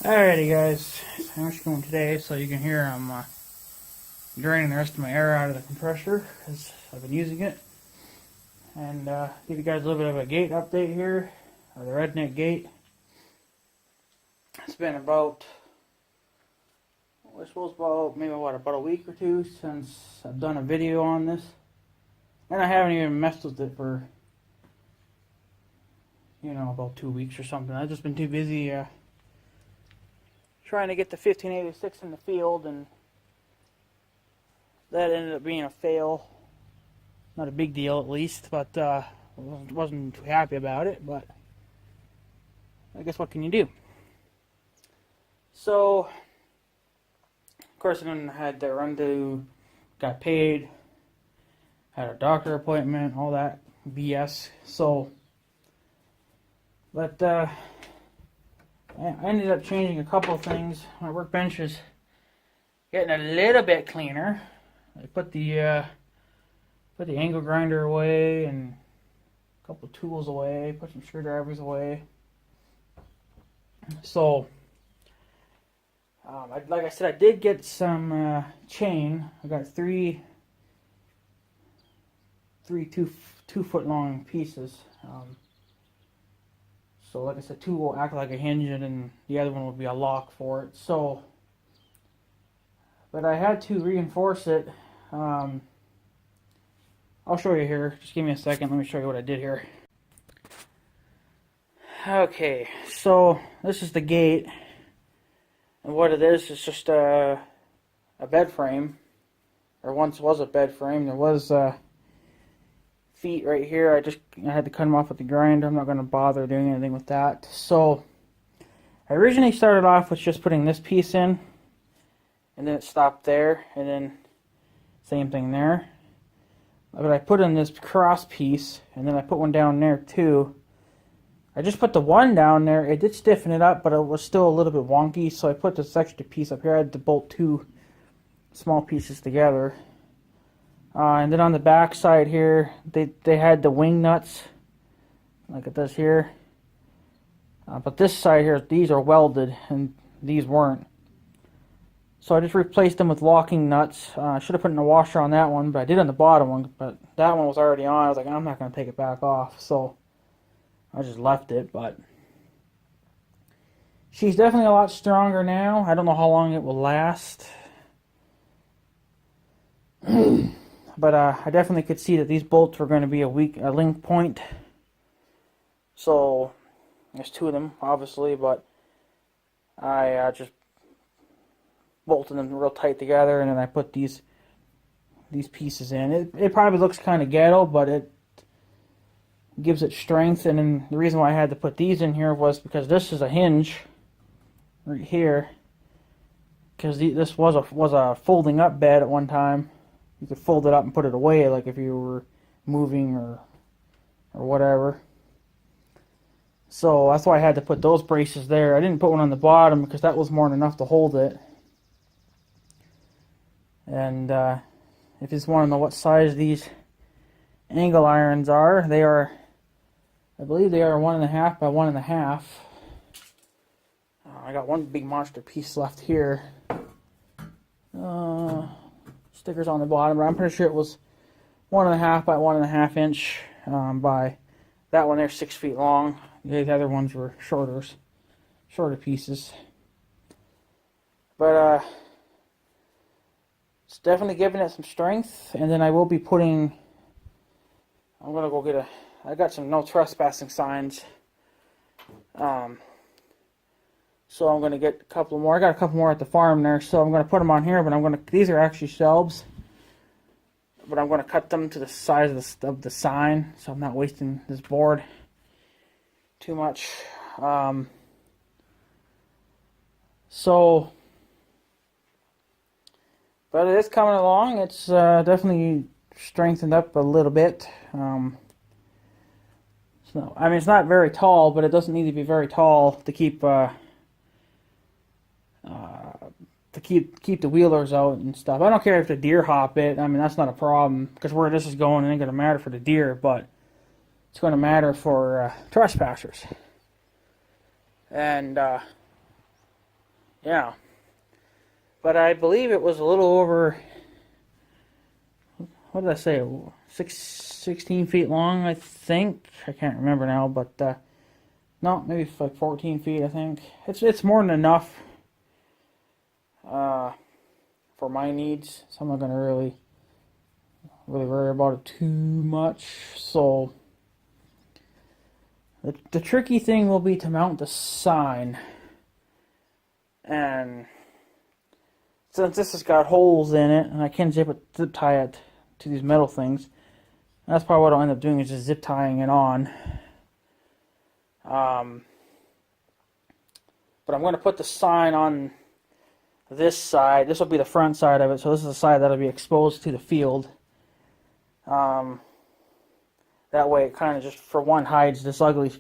Alrighty guys, I'm just going today so you can hear I'm draining the rest of my air out of the compressor because I've been using it. And give you guys a little bit of a gate update here, or the Redneck gate. It's been about, I suppose about a week or two since I've done a video on this. And I haven't even messed with it for, about 2 weeks or something. I've just been too busy trying to get the 1586 in the field, and that ended up being a fail. Not a big deal, at least, but wasn't too happy about it. But I guess what can you do? So, of course, I then had to run to, got paid, had a doctor appointment, all that BS. So, but I ended up changing a couple of things. My workbench is getting a little bit cleaner. I put the angle grinder away and a couple of tools away. Put some screwdrivers away. So, like I said, I did get some chain. I got three 2 foot long pieces. So like I said, two will act like a hinge and then the other one will be a lock for it. So, but I had to reinforce it. I'll show you here. Just give me a second. Let me show you what I did here. Okay, so this is the gate. And what it is just a bed frame. Or once was a bed frame. There was feet right here. I had to cut them off with the grinder. I'm not going to bother doing anything with that. So I originally started off with just putting this piece in, and then it stopped there, and then same thing there. But I put in this cross piece, and then I put one down there too. I just put the one down there. It did stiffen it up, but it was still a little bit wonky, so I put this extra piece up here. I had to bolt two small pieces together. And then on the back side here, they had the wing nuts, like it does here. But this side here, these are welded, and these weren't. So I just replaced them with locking nuts. I should have put in a washer on that one, but I did on the bottom one. But that one was already on. I was like, I'm not going to take it back off. So I just left it. But she's definitely a lot stronger now. I don't know how long it will last. But I definitely could see that these bolts were going to be a link point. So there's two of them, obviously, but I just bolted them real tight together, and then I put these pieces in. It probably looks kind of ghetto, but it gives it strength. And then the reason why I had to put these in here was because this is a hinge right here. Because this was a folding up bed at one time. You could fold it up and put it away, like if you were moving or whatever. So that's why I had to put those braces there. I didn't put one on the bottom because that was more than enough to hold it. And if you just want to know what size these angle irons are, they are, I believe they are 1.5 by 1.5. I got one big monster piece left here. Stickers on the bottom, but I'm pretty sure it was 1.5 by 1.5 inch by that one there, 6 feet long. The other ones were shorter pieces. But it's definitely giving it some strength. And then I will be putting, I'm gonna go get I got some no trespassing signs. So I'm going to get a couple more. I got a couple more at the farm there, so I'm going to put them on here, but these are actually shelves. But I'm going to cut them to the size of the sign, so I'm not wasting this board too much. But it is coming along. It's definitely strengthened up a little bit. So, I mean, it's not very tall, but it doesn't need to be very tall to keep the wheelers out and stuff. I don't care if the deer hop it. I mean, that's not a problem, because where this is going, it ain't going to matter for the deer, but it's going to matter for trespassers. And Yeah. But I believe it was a little over, what did I say, 16 feet long, I think. I can't remember now, but no, maybe like 14 feet, I think. It's more than enough for my needs, so I'm not going to really worry about it too much. So the tricky thing will be to mount the sign. And since this has got holes in it, and I can zip tie it to these metal things, that's probably what I'll end up doing, is just zip tying it on. But I'm going to put the sign on this side. This will be the front side of it, so this is the side that'll be exposed to the field. That way it kind of just, for one, hides this ugly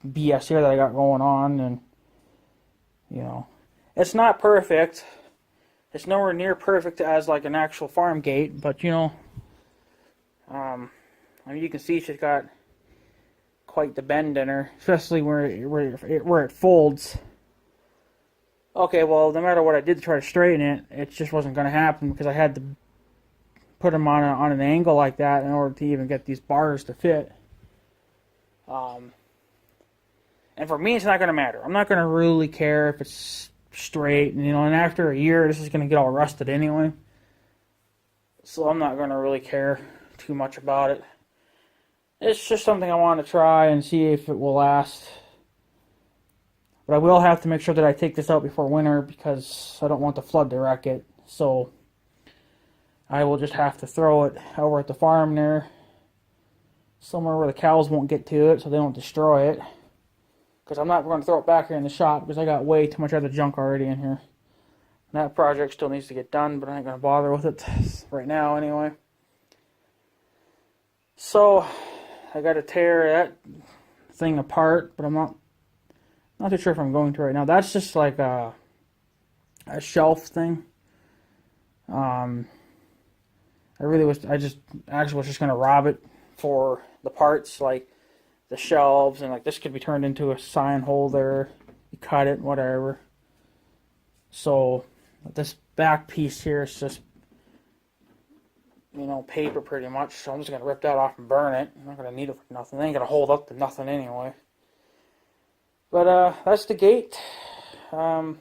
BS here that I got going on, and, you know, it's not perfect. It's nowhere near perfect as like an actual farm gate, but, you know, I mean, you can see she's got quite the bend in her, especially where it folds. Okay, well, no matter what I did to try to straighten it, it just wasn't going to happen because I had to put them on an angle like that in order to even get these bars to fit. And for me, it's not going to matter. I'm not going to really care if it's straight, and, you know, and after a year, this is going to get all rusted anyway. So I'm not going to really care too much about it. It's just something I want to try and see if it will last. But I will have to make sure that I take this out before winter because I don't want the flood to wreck it. So I will just have to throw it over at the farm there, somewhere where the cows won't get to it so they don't destroy it. Because I'm not going to throw it back here in the shop because I got way too much other junk already in here. And that project still needs to get done, but I ain't going to bother with it right now anyway. So I got to tear that thing apart, but I'm not too sure if I'm going to right now. That's just like a shelf thing. I just was just going to rob it for the parts, like the shelves, and like this could be turned into a sign holder. You cut it, whatever. So this back piece here is just, you know, paper pretty much. So I'm just going to rip that off and burn it. I'm not going to need it for nothing. It ain't going to hold up to nothing anyway. But that's the gate. Not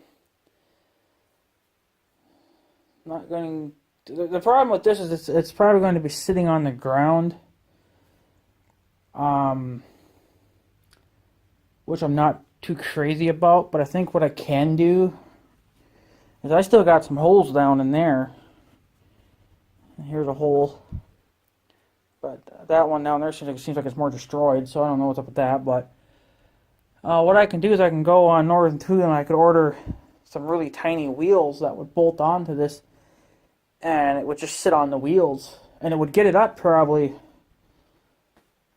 going. The problem with this is it's probably going to be sitting on the ground. Which I'm not too crazy about, but I think what I can do is I still got some holes down in there. And here's a hole. But that one down there seems like it's more destroyed, so I don't know what's up with that. But what I can do is I can go on Northern Tool and I could order some really tiny wheels that would bolt onto this, and it would just sit on the wheels, and it would get it up probably,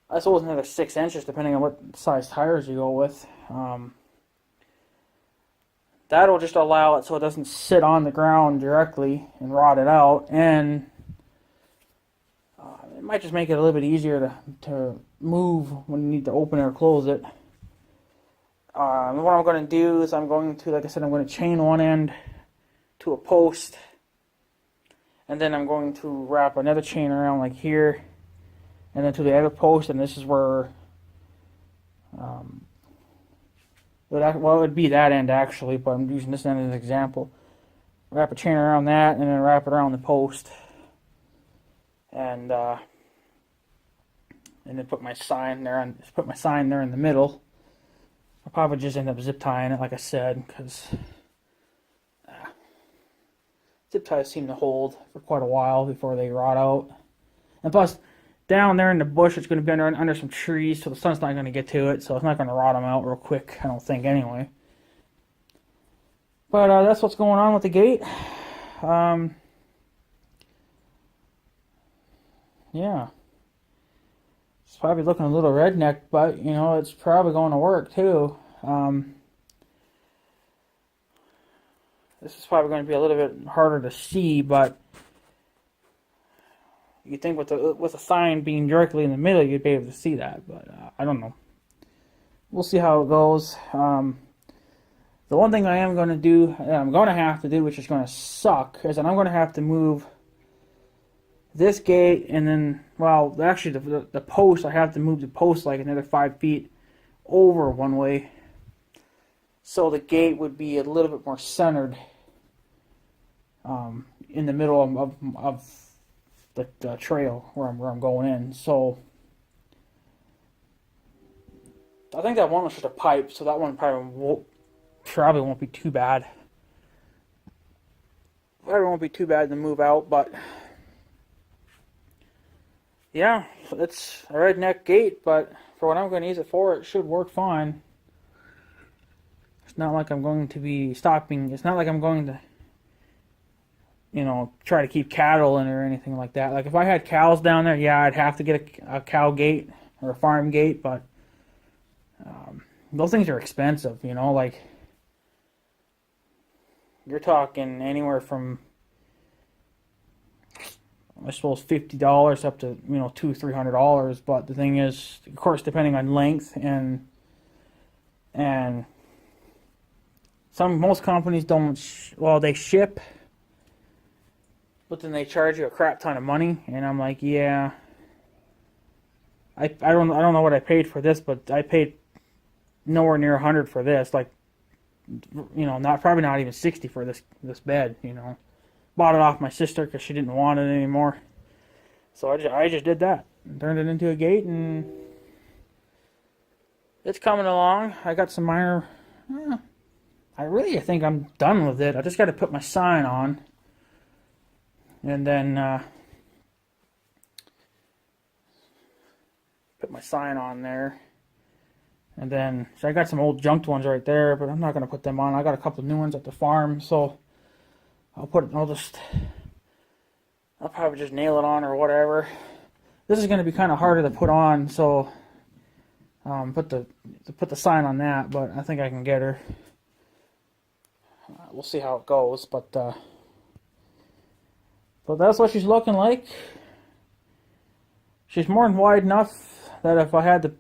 I suppose, another 6 inches depending on what size tires you go with. That'll just allow it so it doesn't sit on the ground directly and rot it out, and it might just make it a little bit easier to move when you need to open it or close it. What I'm going to do is I'm going to chain one end to a post, and then I'm going to wrap another chain around like here, and then to the other post, and this is where, it would be that end actually, but I'm using this end as an example. Wrap a chain around that, and then wrap it around the post, and then put my sign there, in the middle. I'll probably just end up zip tying it, like I said, because zip ties seem to hold for quite a while before they rot out. And plus, down there in the bush, it's going to be under some trees, so the sun's not going to get to it, so it's not going to rot them out real quick, I don't think, anyway. But that's what's going on with the gate. Yeah. It's probably looking a little redneck, but, you know, it's probably going to work, too. This is probably going to be a little bit harder to see, but you'd think with the sign being directly in the middle, you'd be able to see that, but I don't know. We'll see how it goes. The one thing I am going to do, I'm going to have to do, which is going to suck, is that I'm going to have to move this gate, and then, well, actually the post, I have to move the post like another 5 feet over one way, so the gate would be a little bit more centered in the middle of the trail where I'm going in. So I think that one was just a pipe, so that one probably won't be too bad. Probably won't be too bad to move out, but yeah, it's a redneck gate, but for what I'm going to use it for, it should work fine. It's not like I'm going to be stopping. It's not like I'm going to, try to keep cattle in it or anything like that. Like if I had cows down there, yeah, I'd have to get a cow gate or a farm gate, but those things are expensive, like you're talking anywhere from, I suppose, $50 up to $200-300. But the thing is, of course, depending on length and most companies don't. Well, they ship, but then they charge you a crap ton of money, and I'm like, yeah. I don't know what I paid for this, but I paid nowhere near 100 for this. Like, probably not even 60 for this bed. Bought it off my sister because she didn't want it anymore. So I just did that and turned it into a gate, and it's coming along. I got some minor. I think I'm done with it. I just got to put my sign on, and then put my sign on there. And then, so I got some old junked ones right there, but I'm not going to put them on. I got a couple of new ones at the farm, so I'll probably just nail it on or whatever. This is going to be kind of harder to put on, so put the sign on that, but I think I can get her. We'll see how it goes, but that's what she's looking like. She's more than wide enough that if I had to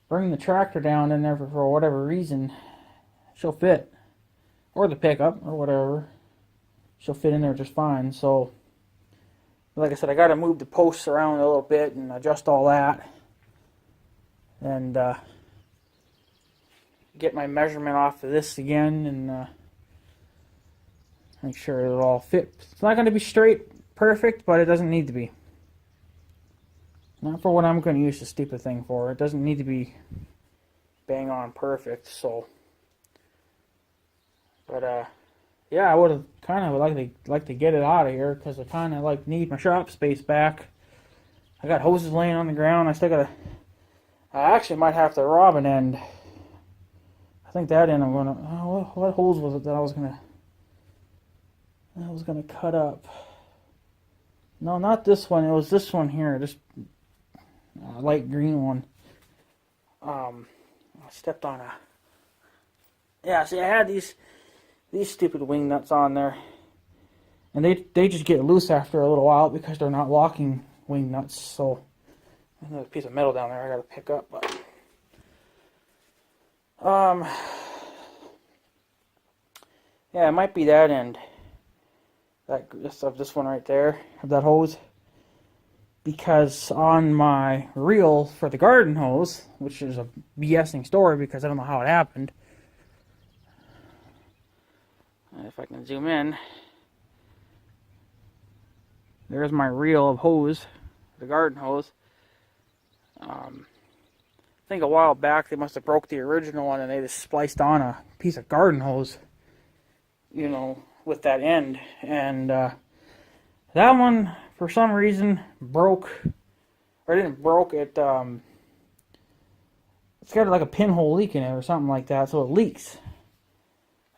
bring the tractor down in there for whatever reason, she'll fit. Or the pickup, or whatever. She'll fit in there just fine. So, like I said, I got to move the posts around a little bit and adjust all that. And get my measurement off of this again and make sure it'll all fit. It's not going to be straight, perfect, but it doesn't need to be. Not for what I'm going to use the stupid thing for. It doesn't need to be bang on perfect. So, but yeah, I would have kind of like to get it out of here because I kind of need my shop space back. I got hoses laying on the ground. I actually might have to rob an end. I think that end I'm gonna. What holes was it that I was gonna cut up? No, not this one. It was this one here. Just light green one. I stepped on a. Yeah, see, I had these stupid wing nuts on there, and they just get loose after a little while because they're not locking wing nuts. So there's a piece of metal down there I got to pick up, but yeah, it might be that end. This one right there, of that hose. Because on my reel for the garden hose, which is a BSing story because I don't know how it happened. If I can zoom in. There's my reel of hose, the garden hose. I think a while back they must have broke the original one and they just spliced on a piece of garden hose, with that end. And that one, for some reason, broke. Or it didn't broke, it's got like a pinhole leak in it or something like that, so it leaks.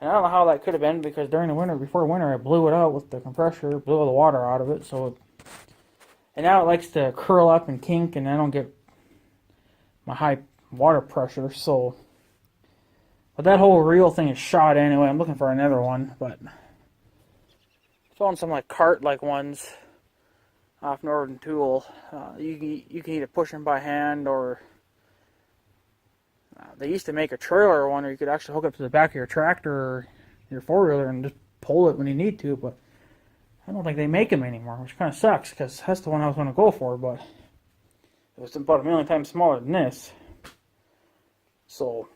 And I don't know how that could have been because before winter, I blew it out with the compressor, blew all the water out of it, and now it likes to curl up and kink, and I don't get my high water pressure, but that whole reel thing is shot anyway. I'm looking for another one, but I found some cart-like ones off Northern Tool. You can either push them by hand or They used to make a trailer one where you could actually hook up to the back of your tractor or your four-wheeler and just pull it when you need to, but I don't think they make them anymore, which kind of sucks because that's the one I was going to go for, but it was about a million times smaller than this. So,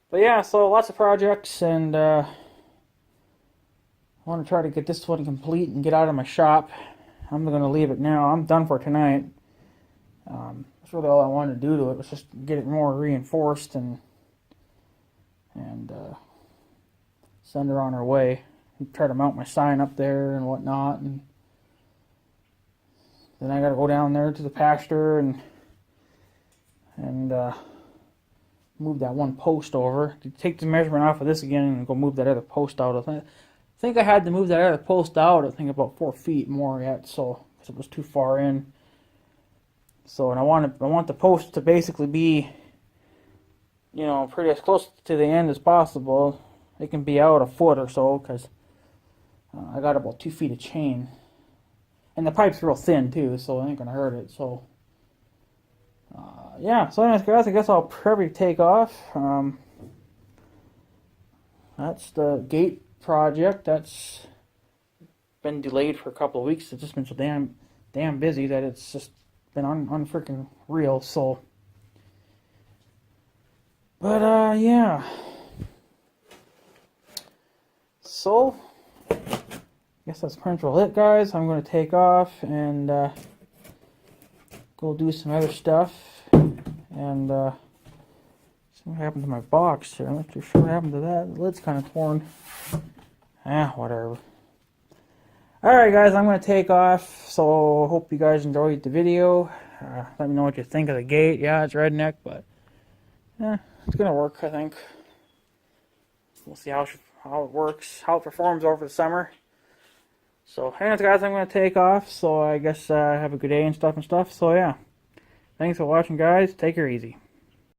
but yeah, so lots of projects, and I want to try to get this one complete and get out of my shop. I'm going to leave it now. I'm done for tonight. That's really all I wanted to do to it, was just get it more reinforced and send her on her way. And try to mount my sign up there and whatnot, and then I got to go down there to the pasture and move that one post over. To take the measurement off of this again and go move that other post out. I think I had to move that other post out, I think about 4 feet more yet, so because it was too far in. So, and I want the post to basically be, you know, pretty as close to the end as possible. It can be out a foot or so, because I got about 2 feet of chain. And the pipe's real thin too, so it ain't gonna hurt it. So, yeah. So anyways, guys, I guess I'll probably take off. That's the gate project. That's been delayed for a couple of weeks. It's just been so damn busy that it's just been unfreaking real. So, but yeah. So, I guess that's pretty much it, guys. I'm going to take off and go do some other stuff and see what happened to my box here. I'm not too sure what happened to that. The lid's kind of torn. Whatever. Alright, guys, I'm going to take off. So, hope you guys enjoyed the video. Let me know what you think of the gate. Yeah, it's Redneck, but it's going to work, I think. We'll see how it works, how it performs over the summer. So, anyways, guys, I'm going to take off. So, I guess have a good day and stuff. So, yeah. Thanks for watching, guys. Take her easy.